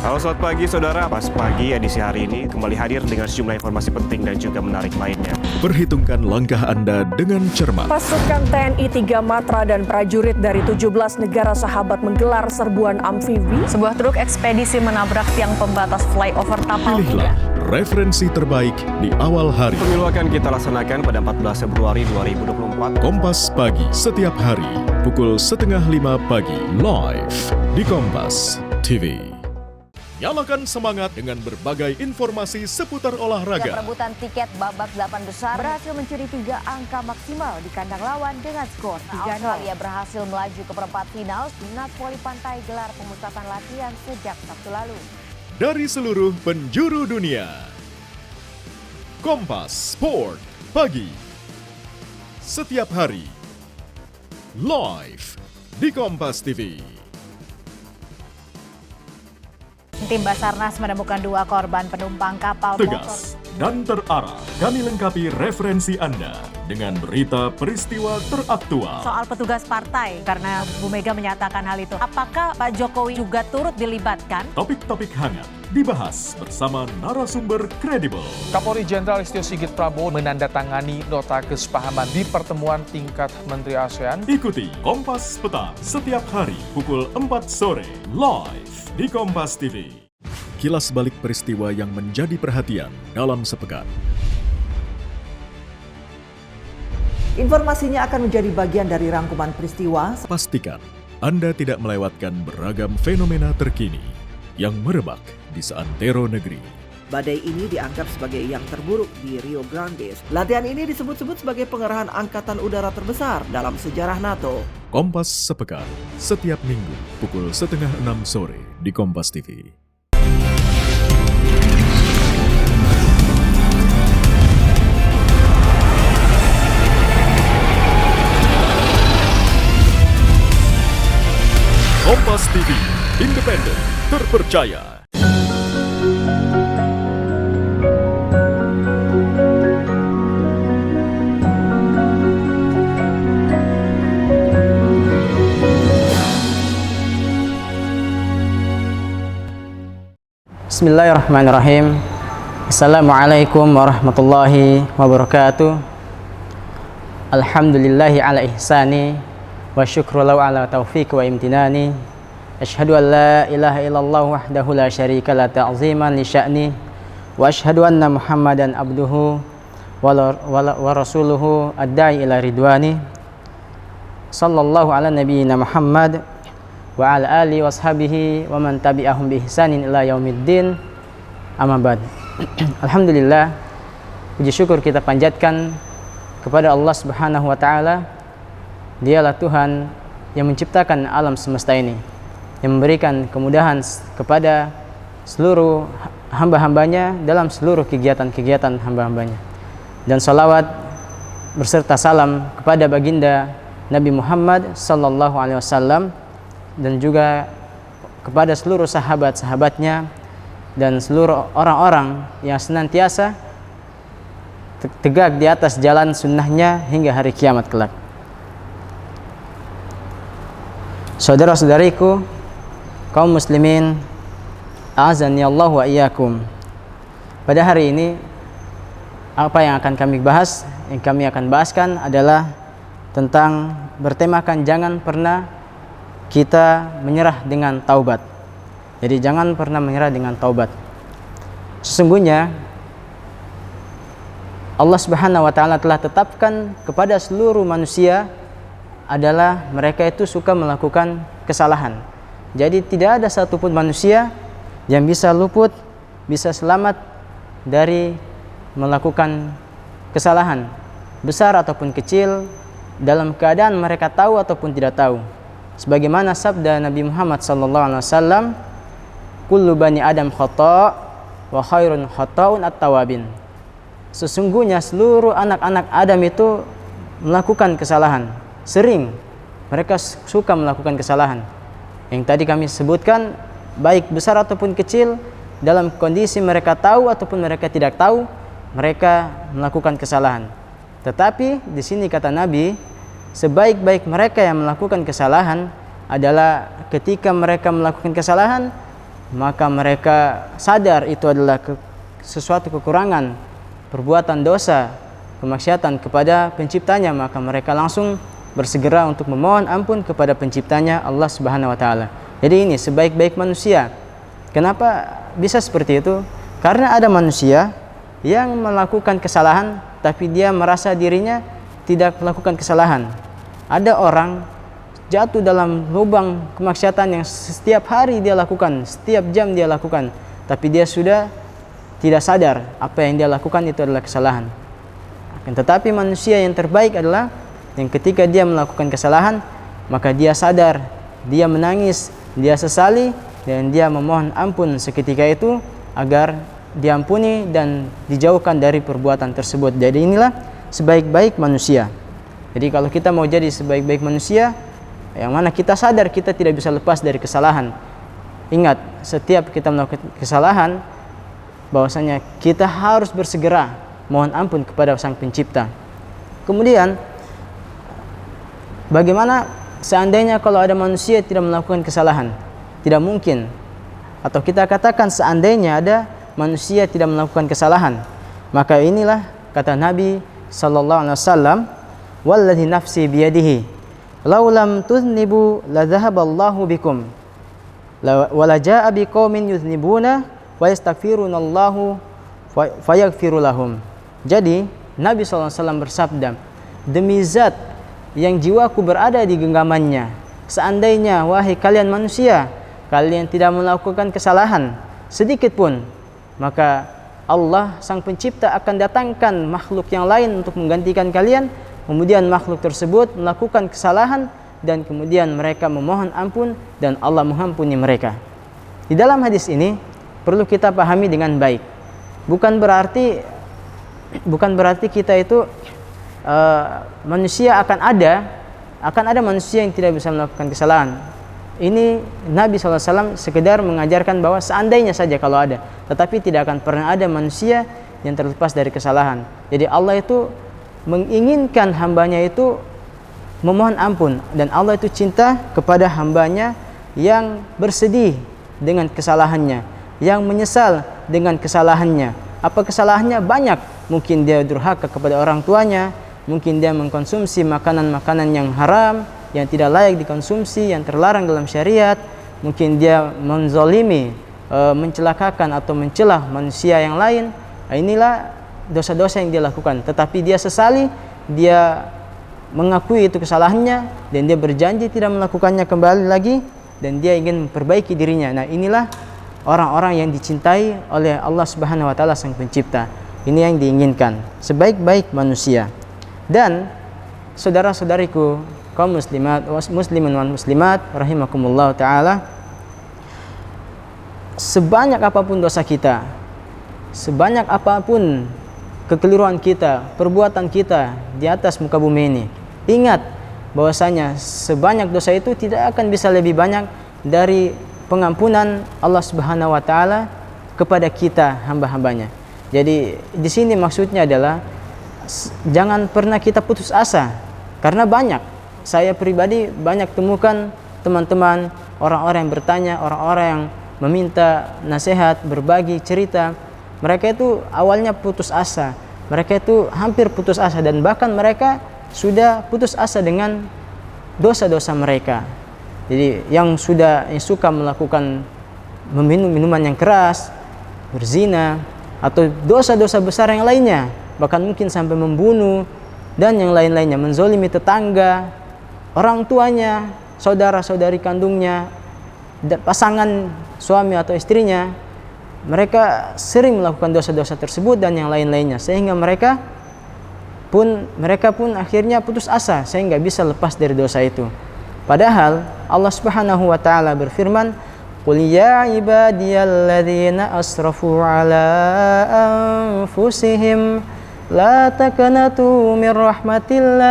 Halo, selamat pagi saudara. Pas pagi edisi hari ini kembali hadir dengan sejumlah informasi penting dan juga menarik lainnya. Perhitungkan langkah Anda dengan cermat. Pasukan TNI 3 Matra dan prajurit dari 17 negara sahabat menggelar serbuan amfibi. Sebuah truk ekspedisi menabrak tiang pembatas flyover Tapal Pilihlah 3. referensi terbaik di awal hari. Pemilu akan kita laksanakan pada 14 Februari 2024. Kompas Pagi setiap hari pukul 4:30 pagi live di Kompas TV. Nyalakan semangat dengan berbagai informasi seputar olahraga. Perebutan tiket babak 8 besar berhasil mencuri 3 angka maksimal di kandang lawan dengan skor 3-0. Australia berhasil melaju ke perempat final. Timnas Voli Pantai gelar pemusatan latihan sejak Sabtu lalu. Dari seluruh penjuru dunia. Kompas Sport Pagi. Setiap hari. Live di Kompas TV. Tim Basarnas menemukan 2 korban penumpang kapal motor. Tegas dan terarah, kami lengkapi referensi Anda dengan berita peristiwa teraktual. Soal petugas partai, karena Bu Mega menyatakan hal itu. Apakah Pak Jokowi juga turut dilibatkan? Topik-topik hangat dibahas bersama narasumber kredibel. Kapolri Jenderal Listio Sigit Prabowo menandatangani nota kesepahaman di pertemuan tingkat Menteri ASEAN. Ikuti Kompas Petang setiap hari pukul 4 sore live di Kompas TV. Kilas balik peristiwa yang menjadi perhatian dalam sepekan. Informasinya akan menjadi bagian dari rangkuman peristiwa. Pastikan Anda tidak melewatkan beragam fenomena terkini yang merebak di seantero negeri. Badai ini dianggap sebagai yang terburuk di Rio Grande. Latihan ini disebut-sebut sebagai pengerahan angkatan udara terbesar dalam sejarah NATO. Kompas Sepekan, setiap minggu pukul 5:30 sore di Kompas TV. Kompas TV, independen, terpercaya. Bismillahirrahmanirrahim. Assalamualaikum warahmatullahi wabarakatuh. Alhamdulillahi ala ihsani wa syukru lahu ala taufiq wa imtinani. Asyhadu an la ilaha illallah wahdahu la syarika la ta'ziman li sya'ni wa asyhadu anna Muhammadan abduhu wa rasuluhu ad-da'i ila ridwani. Sallallahu ala nabiyyina Muhammad wa ala alihi washabihi wa man tabi'ahum bi ihsanin ila yaumiddin. Amma ba'd. Alhamdulillah, puji syukur kita panjatkan kepada Allah Subhanahu wa taala. Dialah Tuhan yang menciptakan alam semesta ini, yang memberikan kemudahan kepada seluruh hamba-hambanya dalam seluruh kegiatan-kegiatan hamba-hambanya. Dan salawat berserta salam kepada baginda Nabi Muhammad sallallahu alaihi wasallam dan juga kepada seluruh sahabat-sahabatnya dan seluruh orang-orang yang senantiasa tegak di atas jalan sunnahnya hingga hari kiamat kelak. Saudara-saudariku, kaum muslimin, a'azani Allah wa iyyakum. Pada hari ini, apa yang akan kami bahas, yang kami akan bahaskan adalah tentang bertemakan jangan pernah kita menyerah dengan taubat. Jadi jangan pernah menyerah dengan taubat. Sesungguhnya Allah Subhanahu wa taala telah tetapkan kepada seluruh manusia adalah mereka itu suka melakukan kesalahan. Jadi tidak ada satupun manusia yang bisa luput, bisa selamat dari melakukan kesalahan besar ataupun kecil dalam keadaan mereka tahu ataupun tidak tahu. Sebagaimana sabda Nabi Muhammad SAW, kullu bani Adam khata' wa khairun khata'un at-tawabin. Sesungguhnya seluruh anak-anak Adam itu melakukan kesalahan. Sering mereka suka melakukan kesalahan. Yang tadi kami sebutkan, baik besar ataupun kecil, dalam kondisi mereka tahu ataupun mereka tidak tahu, mereka melakukan kesalahan. Tetapi di sini kata Nabi, sebaik-baik mereka yang melakukan kesalahan adalah ketika mereka melakukan kesalahan maka mereka sadar itu adalah sesuatu kekurangan, perbuatan dosa, kemaksiatan kepada penciptanya, maka mereka langsung bersegera untuk memohon ampun kepada penciptanya Allah Subhanahu wa taala. Jadi ini sebaik-baik manusia. Kenapa bisa seperti itu? Karena ada manusia yang melakukan kesalahan tapi dia merasa dirinya tidak melakukan kesalahan. Ada orang jatuh dalam lubang kemaksiatan yang setiap hari dia lakukan, setiap jam dia lakukan, tapi dia sudah tidak sadar apa yang dia lakukan itu adalah kesalahan. Tetapi manusia yang terbaik adalah yang ketika dia melakukan kesalahan, maka dia sadar, dia menangis, dia sesali, dan dia memohon ampun seketika itu agar diampuni dan dijauhkan dari perbuatan tersebut. Jadi inilah sebaik-baik manusia. Jadi kalau kita mau jadi sebaik-baik manusia, yang mana kita sadar kita tidak bisa lepas dari kesalahan. Ingat, setiap kita melakukan kesalahan, bahwasanya kita harus bersegera mohon ampun kepada Sang Pencipta. Kemudian, bagaimana seandainya kalau ada manusia tidak melakukan kesalahan? Tidak mungkin. Atau kita katakan seandainya ada manusia tidak melakukan kesalahan, maka inilah kata Nabi sallallahu alaihi wasallam, "Walladzi nafsi biyadihi, law lam tuznibu la dhahaballahu bikum, wa la jaa'a biqaumin yuznibuna wa yastaghfirunallahu fayaghfiru lahum." Jadi Nabi sallallahu alaihi wasallam bersabda, "Demi zat yang jiwaku berada di genggamannya, seandainya wahai kalian manusia, kalian tidak melakukan kesalahan sedikit pun, maka Allah Sang Pencipta akan datangkan makhluk yang lain untuk menggantikan kalian. Kemudian makhluk tersebut melakukan kesalahan dan kemudian mereka memohon ampun dan Allah mengampuni mereka." Di dalam hadis ini perlu kita pahami dengan baik. Bukan berarti kita itu manusia akan ada manusia yang tidak bisa melakukan kesalahan. Ini Nabi SAW sekedar mengajarkan bahwa seandainya saja kalau ada, tetapi tidak akan pernah ada manusia yang terlepas dari kesalahan. Jadi Allah itu menginginkan hambanya itu memohon ampun, dan Allah itu cinta kepada hambanya yang bersedih dengan kesalahannya, yang menyesal dengan kesalahannya. Apa kesalahannya? Banyak. Mungkin dia durhaka kepada orang tuanya, mungkin dia mengkonsumsi makanan-makanan yang haram, yang tidak layak dikonsumsi, yang terlarang dalam syariat. Mungkin dia menzalimi, mencelakakan atau mencelah manusia yang lain. Inilah dosa-dosa yang dia lakukan. Tetapi dia sesali, dia mengakui itu kesalahannya, dan dia berjanji tidak melakukannya kembali lagi, dan dia ingin memperbaiki dirinya. Nah, inilah orang-orang yang dicintai oleh Allah Subhanahu wa taala Sang Pencipta. Ini yang diinginkan, sebaik-baik manusia. Dan saudara-saudariku kaum muslimin wal muslimat rahimakumullah taala, sebanyak apapun dosa kita, sebanyak apapun kekeliruan kita, perbuatan kita di atas muka bumi ini, ingat bahwasanya sebanyak dosa itu tidak akan bisa lebih banyak dari pengampunan Allah Subhanahu wa taala kepada kita hamba-hambanya. Jadi di sini maksudnya adalah jangan pernah kita putus asa, karena banyak, saya pribadi banyak temukan teman-teman, orang-orang yang bertanya, orang-orang yang meminta nasihat, berbagi cerita. Mereka itu awalnya putus asa, mereka itu hampir putus asa, dan bahkan mereka sudah putus asa dengan dosa-dosa mereka. Jadi yang suka melakukan meminum minuman yang keras, berzina, atau dosa-dosa besar yang lainnya, bahkan mungkin sampai membunuh dan yang lain-lainnya, menzolimi tetangga, orang tuanya, saudara-saudari kandungnya, pasangan suami atau istrinya. Mereka sering melakukan dosa-dosa tersebut dan yang lain-lainnya, sehingga mereka pun akhirnya putus asa sehingga bisa lepas dari dosa itu. Padahal Allah Subhanahu wa taala berfirman, "Qul ya ibadiyalladzina asrafu ala anfusihim la taqnatu min rahmatillah,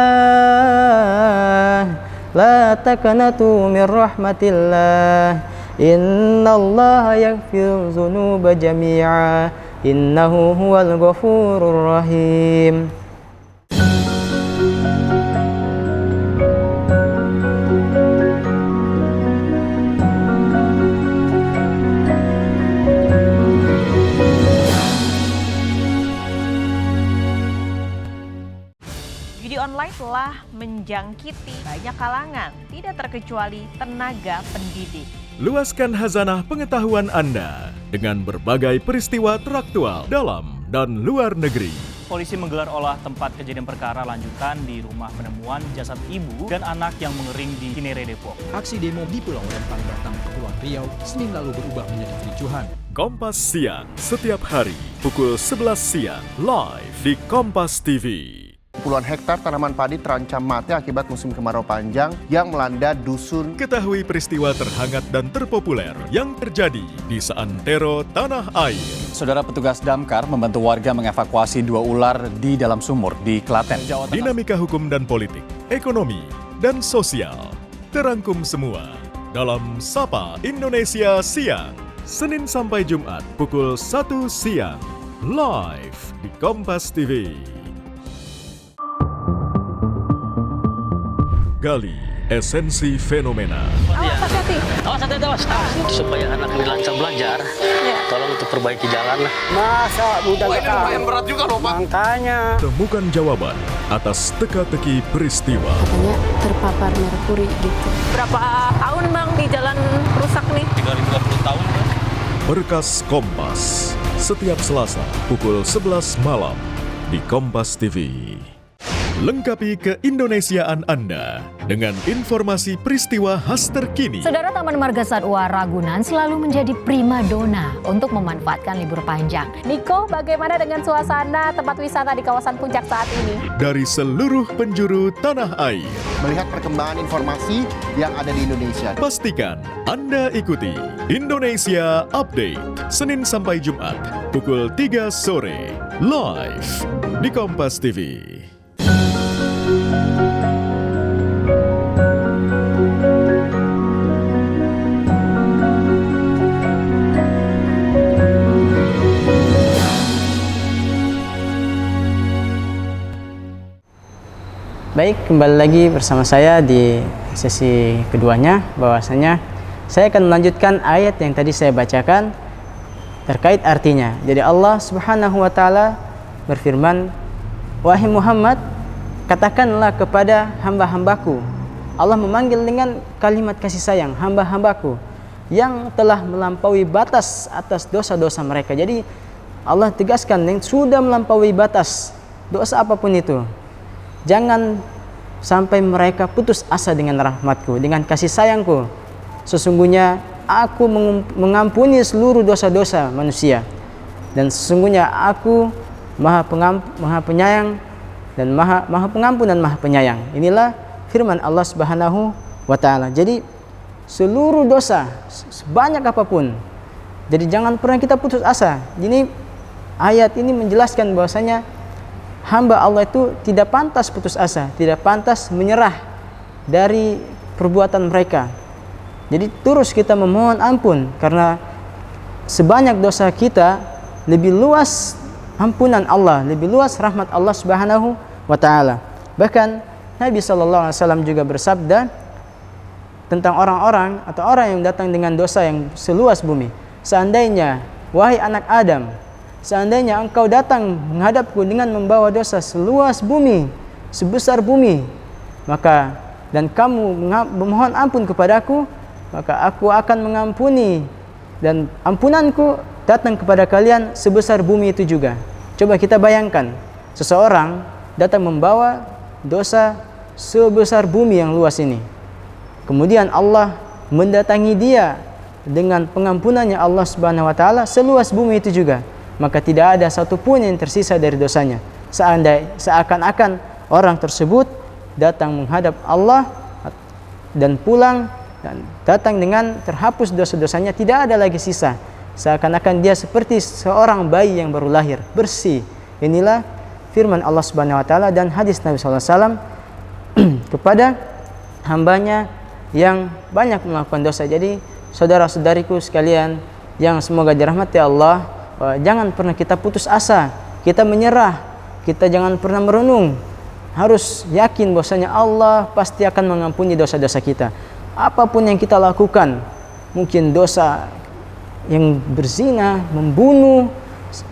la taqnatu min rahmatillah, innallaha yaghfiru dzunuba jami'a, innahu huwal ghafurur rahim." telah menjangkiti banyak kalangan, tidak terkecuali tenaga pendidik. Luaskan khazanah pengetahuan Anda dengan berbagai peristiwa teraktual dalam dan luar negeri. Polisi menggelar olah tempat kejadian perkara lanjutan di rumah penemuan jasad ibu dan anak yang mengering di Cinere, Depok. Aksi demo di Pulau Rempang Batang, Kepulauan Riau, Senin lalu berubah menjadi kericuhan. Kompas Siang, setiap hari pukul 11 siang, live di Kompas TV. Puluhan hektar tanaman padi terancam mati akibat musim kemarau panjang yang melanda dusun. Ketahui peristiwa terhangat dan terpopuler yang terjadi di seantero tanah air. Saudara petugas damkar membantu warga mengevakuasi 2 ular di dalam sumur di Klaten, Jawa Tengah. Dinamika hukum dan politik, ekonomi, dan sosial terangkum semua dalam Sapa Indonesia Siang. Senin sampai Jumat pukul 1 siang. Live di Kompas TV. Gali esensi fenomena. Awas hati-hati. Supaya anak ini lancar belajar, tolong untuk perbaiki jalan lah. Masa mudah ini lumayan berat juga loh Pak. Makanya. Temukan jawaban atas teka-teki peristiwa. Katanya terpapar merkuri gitu. Berapa tahun Bang di jalan rusak nih? 350 tahun. Berkas Kompas, setiap Selasa pukul 11 malam di Kompas TV. Lengkapi keindonesiaan Anda dengan informasi peristiwa khas terkini. Saudara, Taman Marga Satwa Ragunan selalu menjadi primadona untuk memanfaatkan libur panjang. Niko, bagaimana dengan suasana tempat wisata di kawasan Puncak saat ini? Dari seluruh penjuru tanah air. Melihat perkembangan informasi yang ada di Indonesia. Pastikan Anda ikuti Indonesia Update, Senin sampai Jumat, pukul 3 sore, live di Kompas TV. Baik, kembali lagi bersama saya di sesi keduanya, bahwasanya saya akan melanjutkan ayat yang tadi saya bacakan terkait artinya. Jadi Allah Subhanahu wa taala berfirman, "Wahai Muhammad, katakanlah kepada hamba-hambaku." Allah memanggil dengan kalimat kasih sayang, hamba-hambaku yang telah melampaui batas atas dosa-dosa mereka. Jadi Allah tegaskan yang sudah melampaui batas, dosa apapun itu, jangan sampai mereka putus asa dengan rahmatku, dengan kasih sayangku. Sesungguhnya aku mengampuni seluruh dosa-dosa manusia, dan sesungguhnya aku maha penyayang dan maha pengampun dan maha penyayang. Inilah firman Allah Subhanahu wa taala. Jadi seluruh dosa sebanyak apapun, jadi jangan pernah kita putus asa. Jadi ayat ini menjelaskan bahwasanya hamba Allah itu tidak pantas putus asa, tidak pantas menyerah dari perbuatan mereka. Jadi terus kita memohon ampun, karena sebanyak dosa kita lebih luas ampunan Allah, lebih luas rahmat Allah Subhanahu wa taala. Bahkan Nabi SAW juga bersabda tentang orang-orang atau orang yang datang dengan dosa yang seluas bumi. Seandainya, wahai anak Adam, seandainya engkau datang menghadapku dengan membawa dosa seluas bumi, sebesar bumi, maka dan kamu memohon ampun kepadaku, maka aku akan mengampuni, dan ampunanku datang kepada kalian sebesar bumi itu juga. Coba kita bayangkan, seseorang datang membawa dosa sebesar bumi yang luas ini, kemudian Allah mendatangi dia dengan pengampunannya Allah Subhanahu wa taala seluas bumi itu juga, maka tidak ada satupun yang tersisa dari dosanya. Seakan-akan orang tersebut datang menghadap Allah dan pulang dan datang dengan terhapus dosa-dosanya, tidak ada lagi sisa. Seakan-akan dia seperti seorang bayi yang baru lahir, bersih. Inilah firman Allah Subhanahu wa taala dan hadis Nabi sallallahu alaihi wasallam kepada hambanya yang banyak melakukan dosa. Jadi saudara-saudariku sekalian yang semoga dirahmati Allah, jangan pernah kita putus asa, kita menyerah, kita jangan pernah merenung. Harus yakin bahwasanya Allah pasti akan mengampuni dosa-dosa kita. Apapun yang kita lakukan, mungkin dosa yang berzina, membunuh,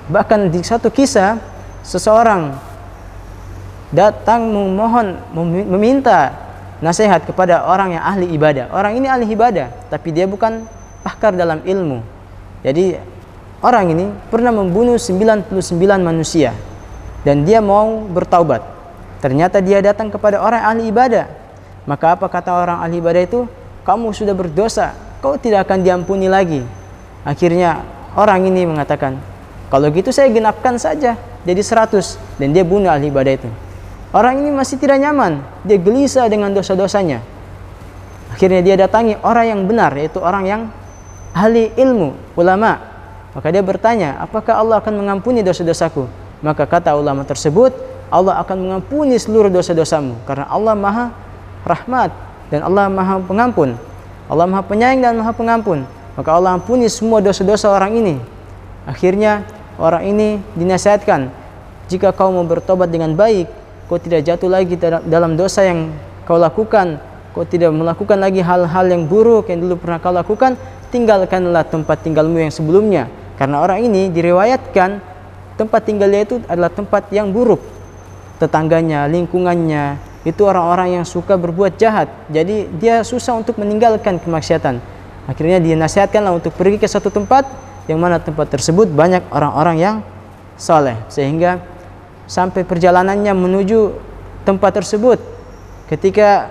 bahkan di satu kisah seseorang datang meminta nasihat kepada orang yang ahli ibadah. Orang ini ahli ibadah, tapi dia bukan pakar dalam ilmu. Jadi orang ini pernah membunuh 99 manusia dan dia mau bertaubat. Ternyata dia datang kepada orang ahli ibadah. Maka apa kata orang ahli ibadah itu? Kamu sudah berdosa, kau tidak akan diampuni lagi. Akhirnya orang ini mengatakan, kalau gitu saya genapkan saja jadi 100, dan dia bunuh ahli ibadah itu. Orang ini masih tidak nyaman, dia gelisah dengan dosa-dosanya. Akhirnya dia datangi orang yang benar, yaitu orang yang ahli ilmu, ulama. Maka dia bertanya, apakah Allah akan mengampuni dosa-dosaku? Maka kata ulama tersebut, Allah akan mengampuni seluruh dosa-dosamu, karena Allah Maha Rahmat dan Allah Maha Pengampun. Allah Maha Penyayang dan Maha Pengampun. Maka Allah ampuni semua dosa-dosa orang ini. Akhirnya orang ini dinasihatkan, jika kau mau bertobat dengan baik, kau tidak jatuh lagi dalam dosa yang kau lakukan, kau tidak melakukan lagi hal-hal yang buruk yang dulu pernah kau lakukan, tinggalkanlah tempat tinggalmu yang sebelumnya. Karena orang ini diriwayatkan tempat tinggalnya itu adalah tempat yang buruk. Tetangganya, lingkungannya, itu orang-orang yang suka berbuat jahat. Jadi dia susah untuk meninggalkan kemaksiatan. Akhirnya dia nasihatkanlah untuk pergi ke satu tempat, yang mana tempat tersebut banyak orang-orang yang saleh. Sehingga sampai perjalanannya menuju tempat tersebut, ketika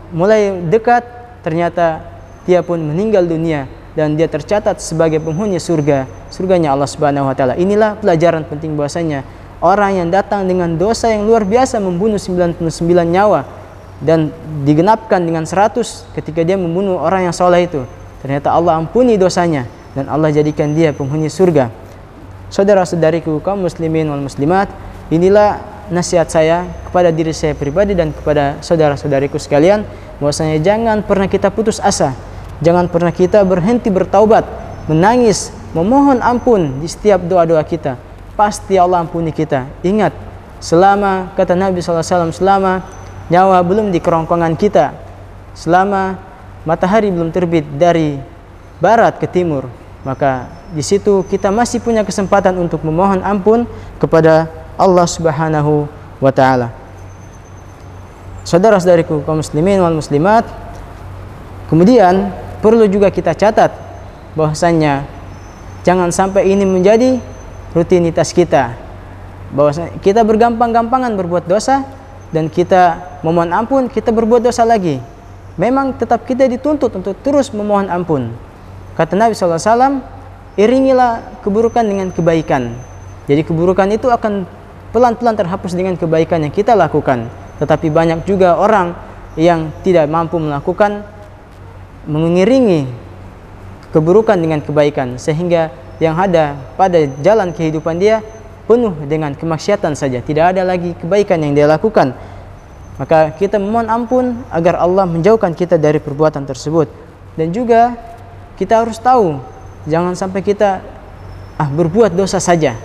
mulai dekat, ternyata dia pun meninggal dunia dan dia tercatat sebagai penghuni surganya Allah Subhanahu wa taala. Inilah pelajaran penting bahwasanya orang yang datang dengan dosa yang luar biasa, membunuh 99 nyawa dan digenapkan dengan 100 ketika dia membunuh orang yang soleh itu, ternyata Allah ampuni dosanya dan Allah jadikan dia penghuni surga. Saudara-saudariku kaum muslimin wal muslimat, inilah nasihat saya kepada diri saya pribadi dan kepada saudara-saudariku sekalian, bahwasanya jangan pernah kita putus asa, jangan pernah kita berhenti bertaubat, menangis, memohon ampun di setiap doa-doa kita. Pasti Allah ampuni kita. Ingat, selama kata Nabi SAW, selama nyawa belum di kerongkongan kita, selama matahari belum terbit dari barat ke timur, maka di situ kita masih punya kesempatan untuk memohon ampun kepada Allah Subhanahu wa taala. Saudara-saudariku kaum muslimin wal muslimat, kemudian perlu juga kita catat bahwasanya jangan sampai ini menjadi rutinitas kita, bahwa kita bergampang-gampangan berbuat dosa dan kita memohon ampun, kita berbuat dosa lagi. Memang tetap kita dituntut untuk terus memohon ampun. Kata Nabi SAW, iringilah keburukan dengan kebaikan. Jadi keburukan itu akan pelan-pelan terhapus dengan kebaikan yang kita lakukan. Tetapi banyak juga orang yang tidak mampu melakukan, mengiringi keburukan dengan kebaikan, sehingga yang ada pada jalan kehidupan dia penuh dengan kemaksiatan saja, tidak ada lagi kebaikan yang dia lakukan. Maka kita memohon ampun agar Allah menjauhkan kita dari perbuatan tersebut. Dan juga kita harus tahu, jangan sampai kita berbuat dosa saja,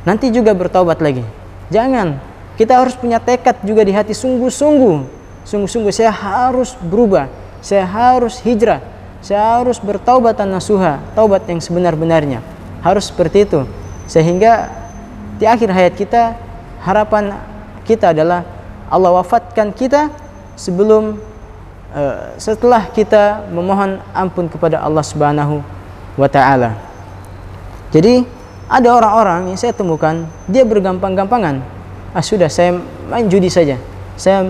nanti juga bertaubat lagi. Jangan, kita harus punya tekad juga di hati, sungguh-sungguh saya harus berubah, saya harus hijrah, saya harus bertaubat nasuha, taubat yang sebenar-benarnya. Harus seperti itu. Sehingga di akhir hayat kita, harapan kita adalah Allah wafatkan kita setelah kita memohon ampun kepada Allah Subhanahu wa taala. Jadi ada orang-orang yang saya temukan, dia bergampang-gampangan. Sudah saya main judi saja, saya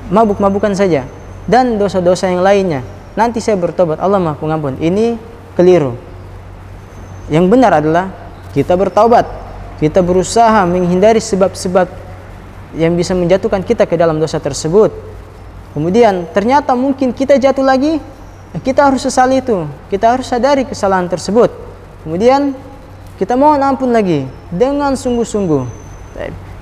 mabuk-mabukan saja, dan dosa-dosa yang lainnya. Nanti saya bertobat, Allah Maha Pengampun. Ini keliru. Yang benar adalah kita bertaubat, kita berusaha menghindari sebab-sebab yang bisa menjatuhkan kita ke dalam dosa tersebut. Kemudian ternyata mungkin kita jatuh lagi, kita harus sesali itu, kita harus sadari kesalahan tersebut. Kemudian kita mohon ampun lagi dengan sungguh-sungguh.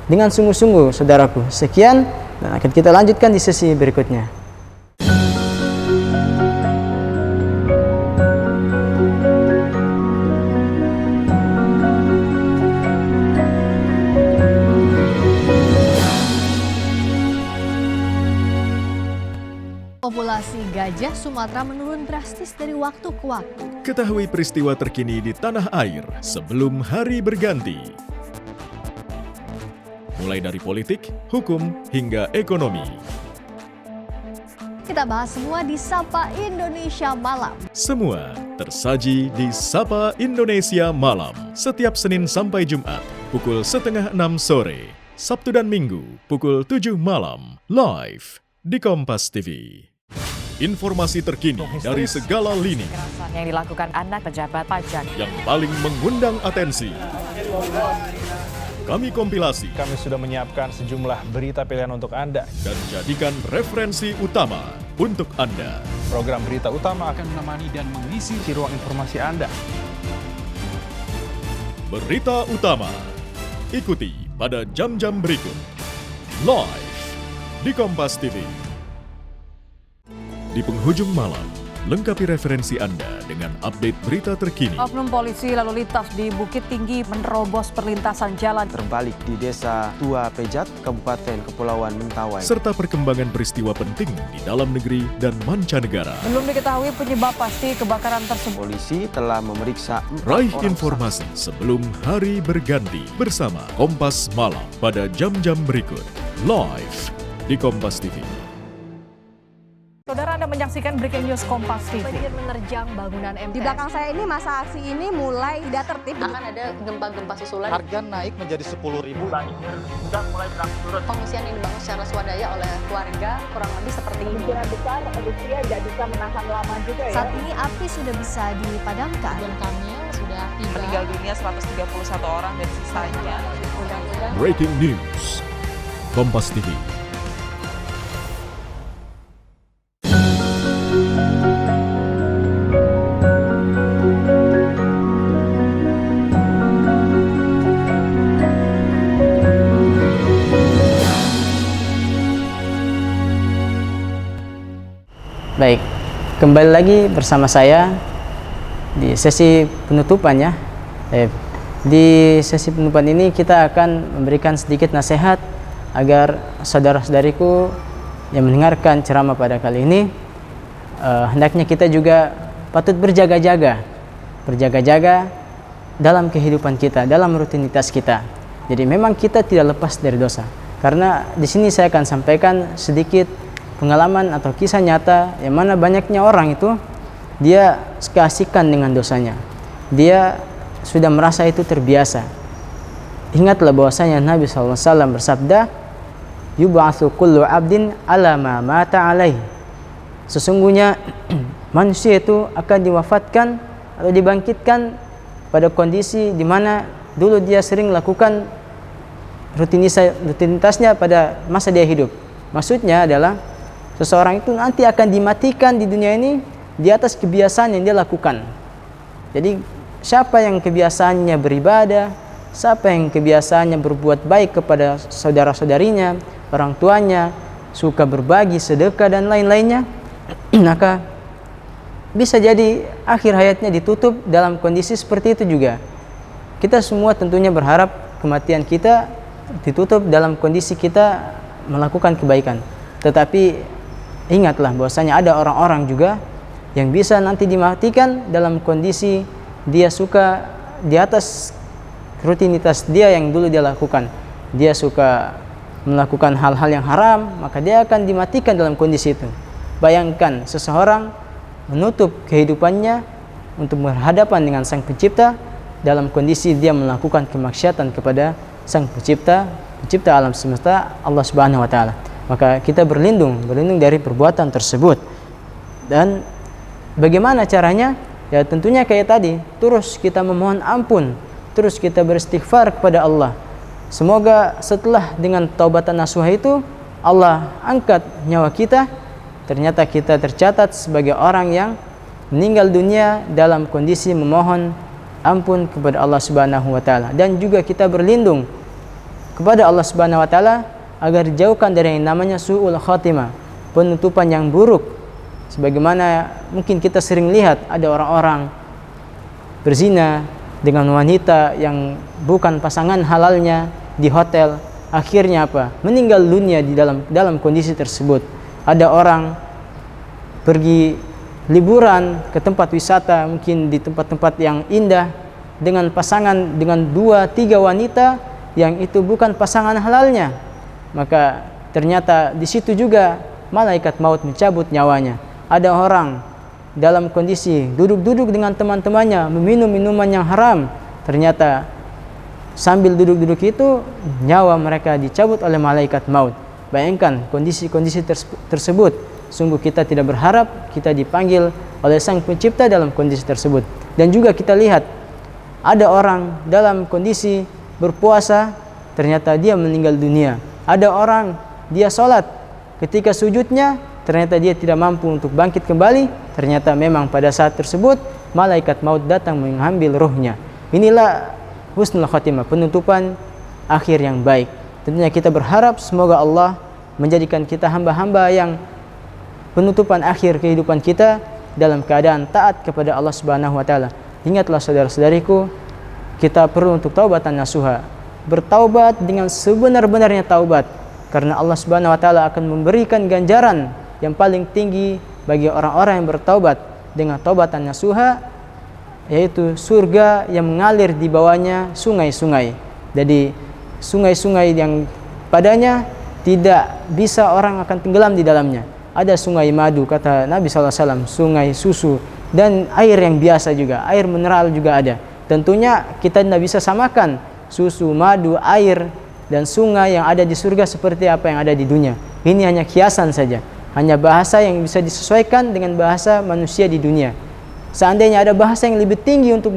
Dengan sungguh-sungguh, saudaraku. Sekian, dan akan kita lanjutkan di sesi berikutnya. Populasi gajah Sumatera menurun drastis dari waktu ke waktu. Ketahui peristiwa terkini di tanah air sebelum hari berganti. mulai dari politik, hukum, hingga ekonomi. Kita bahas semua di Sapa Indonesia Malam. Semua tersaji di Sapa Indonesia Malam, setiap Senin sampai Jumat, pukul 5:30 sore, Sabtu dan Minggu, pukul 7 malam, live di Kompas TV. Informasi terkini dari segala lini yang dilakukan anak pejabat pajak yang paling mengundang atensi. Kami kompilasi. Kami sudah menyiapkan sejumlah berita pilihan untuk Anda. Dan jadikan referensi utama untuk Anda. Program Berita Utama akan menemani dan mengisi ruang informasi Anda. Berita Utama. Ikuti pada jam-jam berikut. Live di Kompas TV. Di penghujung malam, lengkapi referensi Anda dengan update berita terkini. Oknum polisi lalu lintas di Bukit Tinggi menerobos perlintasan jalan. Terbalik di Desa Tua Pejat, Kabupaten Kepulauan Mentawai. Serta perkembangan peristiwa penting di dalam negeri dan mancanegara. Belum diketahui penyebab pasti kebakaran tersebut. Polisi telah memeriksa 4 Raih orang informasi sebelum hari berganti bersama Kompas Malam pada jam-jam berikut. Live di Kompas TV. Saudara, Anda menyaksikan Breaking News Kompas TV. Banjir menerjang bangunan MTS. Di belakang saya ini masa aksi ini mulai tidak tertib. Akan ada gempa-gempa susulan. Harga naik menjadi 10.000. Banjir sudah mulai berangsur. Pengungsian yang dibangun secara swadaya oleh warga kurang lebih seperti ini. Kemungkinan besar Rusia tidak bisa menahan lama juga ya. Saat ini api sudah bisa dipadamkan. Kami sudah tiba. Meninggal dunia 131 orang dan sisanya. Breaking News Kompas TV. Baik, kembali lagi bersama saya di sesi penutupan ya. Di sesi penutupan ini kita akan memberikan sedikit nasihat agar saudara-saudariku yang mendengarkan ceramah pada kali ini, hendaknya kita juga patut berjaga-jaga dalam kehidupan kita, dalam rutinitas kita. Jadi memang kita tidak lepas dari dosa. Karena di sini saya akan sampaikan sedikit pengalaman atau kisah nyata yang mana banyaknya orang itu dia keasikan dengan dosanya. Dia sudah merasa itu terbiasa. Ingatlah bahwasanya Nabi SAW bersabda, "Yub'atsu kullu 'abdin 'ala ma mata 'alaihi." Sesungguhnya manusia itu akan diwafatkan atau dibangkitkan pada kondisi di mana dulu dia sering lakukan rutinitasnya pada masa dia hidup. Maksudnya adalah seseorang itu nanti akan dimatikan di dunia ini di atas kebiasaan yang dia lakukan. Jadi siapa yang kebiasaannya beribadah, siapa yang kebiasaannya berbuat baik kepada saudara-saudarinya, orang tuanya, suka berbagi, sedekah dan lain-lainnya, maka bisa jadi akhir hayatnya ditutup dalam kondisi seperti itu juga. Kita semua tentunya berharap kematian kita ditutup dalam kondisi kita melakukan kebaikan. Tetapi ingatlah bahwasanya ada orang-orang juga yang bisa nanti dimatikan dalam kondisi dia suka di atas rutinitas dia yang dulu dia lakukan. Dia suka melakukan hal-hal yang haram, maka dia akan dimatikan dalam kondisi itu. Bayangkan seseorang menutup kehidupannya untuk berhadapan dengan Sang Pencipta dalam kondisi dia melakukan kemaksiatan kepada Sang Pencipta alam semesta, Allah Subhanahu wa taala. Maka kita berlindung dari perbuatan tersebut. Dan bagaimana caranya? Ya tentunya kayak tadi, terus kita memohon ampun, terus kita beristighfar kepada Allah. Semoga setelah dengan taubatan nasuha itu Allah angkat nyawa kita, ternyata kita tercatat sebagai orang yang meninggal dunia dalam kondisi memohon ampun kepada Allah Subhanahu wa taala. Dan juga kita berlindung kepada Allah Subhanahu wa taala agar dijauhkan dari yang namanya su'ul khatimah, penutupan yang buruk. Sebagaimana mungkin kita sering lihat ada orang-orang berzina dengan wanita yang bukan pasangan halalnya di hotel, akhirnya apa? Meninggal dunia di dalam kondisi tersebut. Ada orang pergi liburan ke tempat wisata, mungkin di tempat-tempat yang indah dengan pasangan dengan 2-3 wanita, yang itu bukan pasangan halalnya, maka ternyata di situ juga malaikat maut mencabut nyawanya. Ada orang dalam kondisi duduk-duduk dengan teman-temannya meminum minuman yang haram, ternyata sambil duduk-duduk itu nyawa mereka dicabut oleh malaikat maut. Bayangkan kondisi-kondisi tersebut. Sungguh kita tidak berharap kita dipanggil oleh Sang Pencipta dalam kondisi tersebut. Dan juga kita lihat ada orang dalam kondisi berpuasa, ternyata dia meninggal dunia. Ada orang dia sholat, ketika sujudnya ternyata dia tidak mampu untuk bangkit kembali. Ternyata memang pada saat tersebut malaikat maut datang mengambil ruhnya. Inilah husnul khatimah, penutupan akhir yang baik. Tentunya kita berharap semoga Allah menjadikan kita hamba-hamba yang penutupan akhir kehidupan kita dalam keadaan taat kepada Allah Subhanahu wa taala. Ingatlah saudara-saudariku, kita perlu untuk taubatan nasuha, bertaubat dengan sebenar-benarnya taubat, karena Allah Subhanahu wa taala akan memberikan ganjaran yang paling tinggi bagi orang-orang yang bertaubat dengan taubatan nasuha, yaitu surga yang mengalir di bawahnya sungai-sungai. Jadi sungai-sungai yang padanya tidak bisa orang akan tenggelam di dalamnya. Ada sungai madu, kata Nabi SAW, sungai susu, dan air yang biasa juga, air mineral juga ada. Tentunya kita tidak bisa samakan susu, madu, air, dan sungai yang ada di surga seperti apa yang ada di dunia. Ini hanya kiasan saja, hanya bahasa yang bisa disesuaikan dengan bahasa manusia di dunia. Seandainya ada bahasa yang lebih tinggi untuk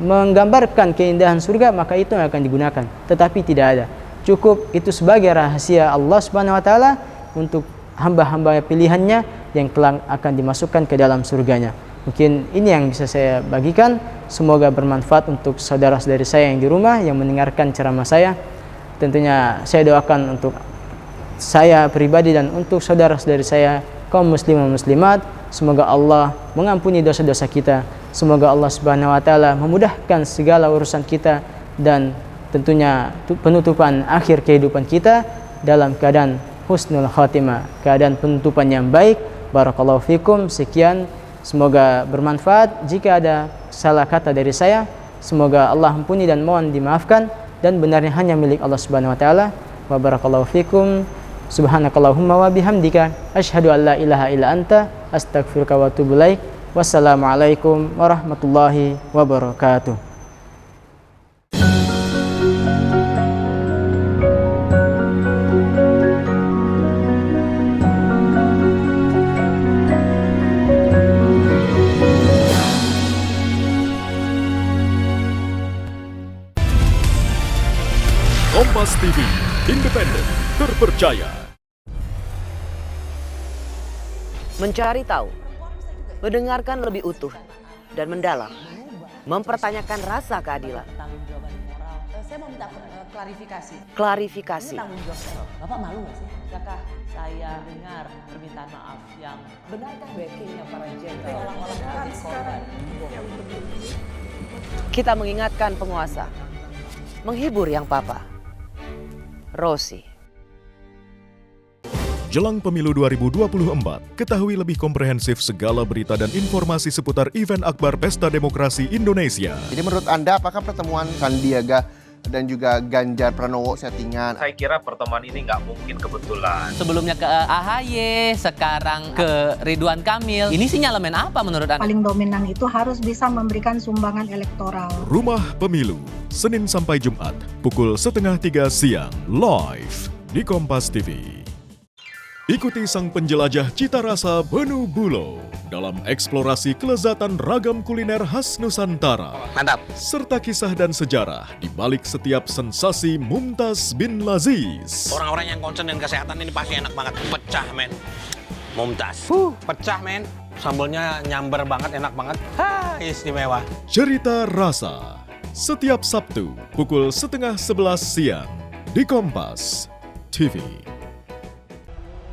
menggambarkan keindahan surga, maka itu yang akan digunakan. Tetapi tidak ada. Cukup itu sebagai rahasia Allah Subhanahu wa taala untuk hamba-hamba pilihannya yang kelak akan dimasukkan ke dalam surganya. Mungkin ini yang bisa saya bagikan. Semoga bermanfaat untuk saudara-saudari saya yang di rumah yang mendengarkan ceramah saya. Tentunya saya doakan untuk saya pribadi dan untuk saudara-saudari saya kaum muslimin dan muslimat, semoga Allah mengampuni dosa-dosa kita. Semoga Allah Subhanahu wa taala memudahkan segala urusan kita dan tentunya penutupan akhir kehidupan kita dalam keadaan husnul khatimah, keadaan penutupan yang baik. Barakallahu fikum. Sekian, semoga bermanfaat. Jika ada salah kata dari saya, semoga Allah ampuni dan mohon dimaafkan, dan benarnya hanya milik Allah Subhanahu wa taala. Wa barakallahu fikum. Subhanakallahumma wa bihamdika asyhadu an la ilaha illa anta astaghfiruka wa atubu ilaik. Wassalamualaikum warahmatullahi wabarakatuh. Kompas TV, independen, terpercaya. Mencari tahu, mendengarkan lebih utuh dan mendalam, mempertanyakan rasa keadilan. Saya mau minta klarifikasi. Klarifikasi. Tanggung jawab. Bapak malu nggak sih? Apakah saya dengar permintaan maaf yang benarkah backingnya para jenderal seolah-olah korban? Kita mengingatkan penguasa, menghibur yang papa. Rosi. Jelang pemilu 2024, ketahui lebih komprehensif segala berita dan informasi seputar event akbar Pesta Demokrasi Indonesia. Jadi menurut Anda, apakah pertemuan Sandiaga dan juga Ganjar Pranowo settingan? Saya kira pertemuan ini nggak mungkin kebetulan. Sebelumnya ke AHY, sekarang ke Ridwan Kamil. Ini sinyalemen apa menurut Anda? Paling dominan itu harus bisa memberikan sumbangan elektoral. Rumah Pemilu, Senin sampai Jumat, pukul 2:30 siang, live di Kompas TV. Ikuti sang penjelajah cita rasa Benu Bulo dalam eksplorasi kelezatan ragam kuliner khas Nusantara. Mantap. Serta kisah dan sejarah di balik setiap sensasi Mumtaz bin Laziz. Orang-orang yang concern dengan kesehatan ini pasti enak banget. Pecah, men. Mumtaz. Pecah, men. Sambalnya nyamber banget, enak banget. Istimewa. Cerita Rasa. Setiap Sabtu, pukul 10:30 siang di Kompas TV.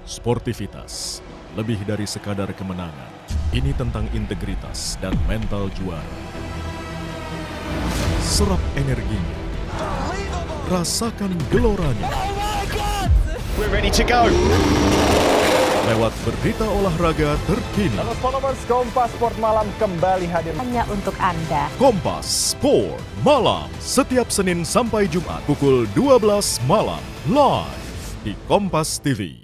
Sportivitas, lebih dari sekadar kemenangan. Ini tentang integritas dan mental juara. Serap energinya. Rasakan geloranya. We're ready to go. Lewat berita olahraga terkini. Followers Kompas Sport Malam kembali hadir hanya untuk Anda. Kompas Sport Malam setiap Senin sampai Jumat pukul 12 malam live di Kompas TV.